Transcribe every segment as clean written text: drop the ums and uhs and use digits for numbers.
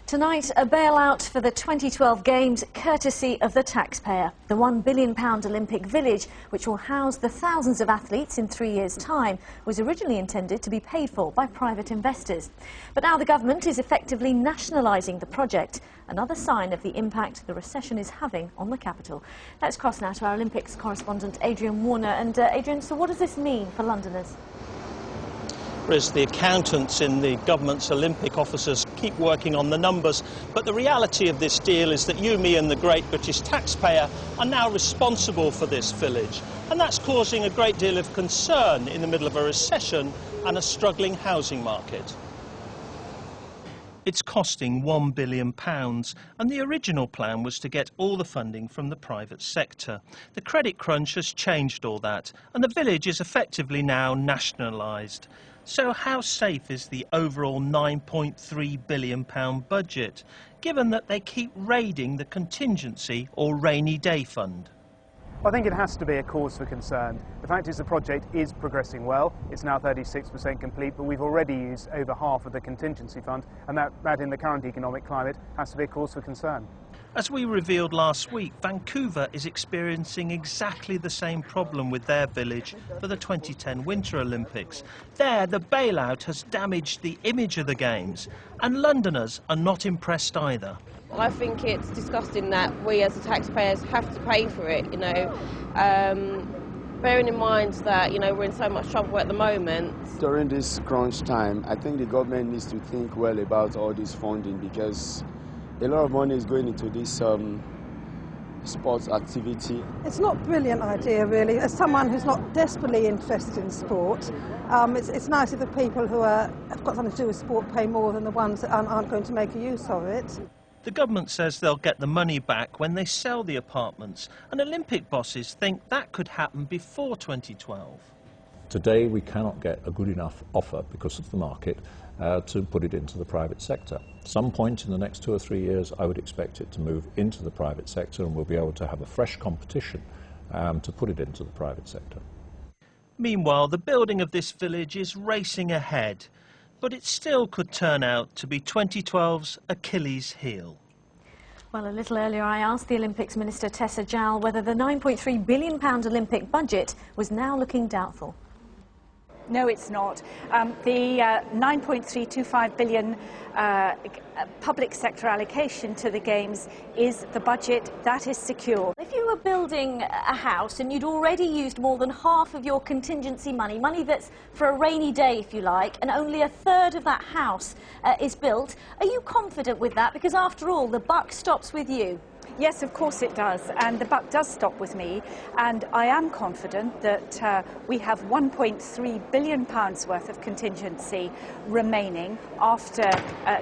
Tonight, a bailout for the 2012 Games, courtesy of the taxpayer. The £1 billion Olympic Village, which will house the thousands of athletes in 3 years' time, was originally intended to be paid for by private investors. But now the government is effectively nationalising the project, another sign of the impact the recession is having on the capital. Let's cross now to our Olympics correspondent Adrian Warner. And Adrian, so what does this mean for Londoners? Whereas the accountants in the government's Olympic offices keep working on the numbers, but the reality of this deal is that you, me and the great British taxpayer are now responsible for this village, and that's causing a great deal of concern in the middle of a recession and a struggling housing market. It's costing £1 billion, and the original plan was to get all the funding from the private sector. The credit crunch has changed all that, and the village is effectively now nationalised. So how safe is the overall £9.3 billion budget, given that they keep raiding the contingency or rainy day fund? I think it has to be a cause for concern. The fact is the project is progressing well. It's now 36% complete, but we've already used over half of the contingency fund, and that in the current economic climate has to be a cause for concern. As we revealed last week, Vancouver is experiencing exactly the same problem with their village for the 2010 Winter Olympics. There, the bailout has damaged the image of the Games, and Londoners are not impressed either. I think it's disgusting that we as the taxpayers have to pay for it, bearing in mind that, we're in so much trouble at the moment. During this crunch time, I think the government needs to think well about all this funding, because a lot of money is going into this sports activity. It's not a brilliant idea, really. As someone who's not desperately interested in sport, it's nice if the people who have got something to do with sport pay more than the ones that aren't going to make a use of it. The government says they'll get the money back when they sell the apartments, and Olympic bosses think that could happen before 2012. Today we cannot get a good enough offer because of the market to put it into the private sector. Some point in the next 2 or 3 years I would expect it to move into the private sector, and we'll be able to have a fresh competition to put it into the private sector. Meanwhile, the building of this village is racing ahead, but it still could turn out to be 2012's Achilles heel. Well, a little earlier I asked the Olympics Minister Tessa Jowell whether the £9.3 billion Olympic budget was now looking doubtful. No, it's not. The £9.325 billion public sector allocation to the Games is the budget that is secure. If you were building a house and you'd already used more than half of your contingency money, money that's for a rainy day, if you like, and only a third of that house is built, are you confident with that? Because after all, the buck stops with you. Yes, of course it does, and the buck does stop with me, and I am confident that we have £1.3 billion worth of contingency remaining after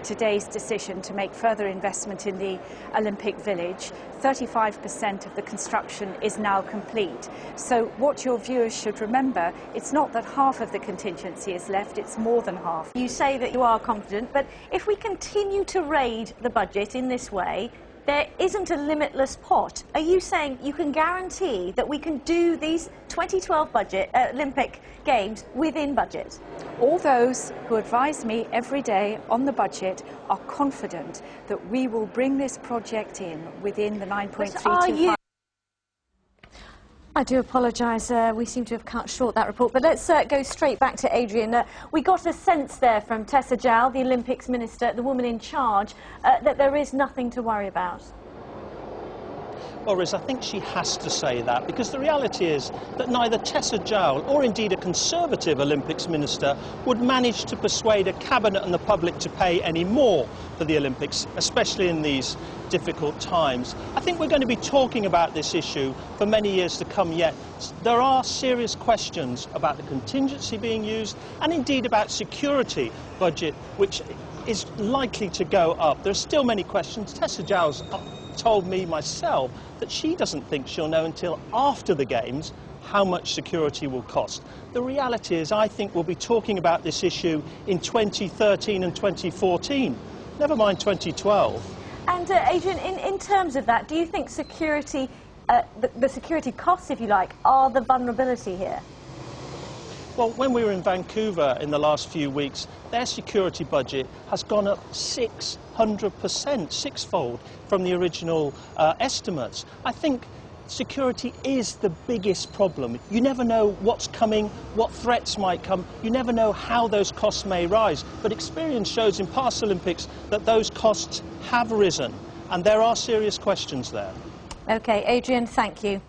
today's decision to make further investment in the Olympic Village. 35% of the construction is now complete. So what your viewers should remember, it's not that half of the contingency is left, it's more than half. You say that you are confident, but if we continue to raid the budget in this way, there isn't a limitless pot. Are you saying you can guarantee that we can do these 2012 Olympic Games within budget? All those who advise me every day on the budget are confident that we will bring this project in within the 9.325. I do apologise, we seem to have cut short that report, but let's go straight back to Adrian. We got a sense there from Tessa Jowell, the Olympics Minister, the woman in charge, that there is nothing to worry about. Well, Riz, I think she has to say that, because the reality is that neither Tessa Jowell or indeed a Conservative Olympics Minister would manage to persuade a cabinet and the public to pay any more for the Olympics, especially in these difficult times. I think we're going to be talking about this issue for many years to come yet. There are serious questions about the contingency being used, and indeed about security budget, which is likely to go up. There are still many questions. Tessa Jowell's told me myself that she doesn't think she'll know until after the Games how much security will cost. The reality is I think we'll be talking about this issue in 2013 and 2014, never mind 2012. And Adrian, in terms of that, do you think security, the security costs, if you like, are the vulnerability here? Well, when we were in Vancouver in the last few weeks, their security budget has gone up 600%, sixfold from the original estimates. I think security is the biggest problem. You never know what's coming, what threats might come. You never know how those costs may rise. But experience shows in past Olympics that those costs have risen, and there are serious questions there. OK, Adrian, thank you.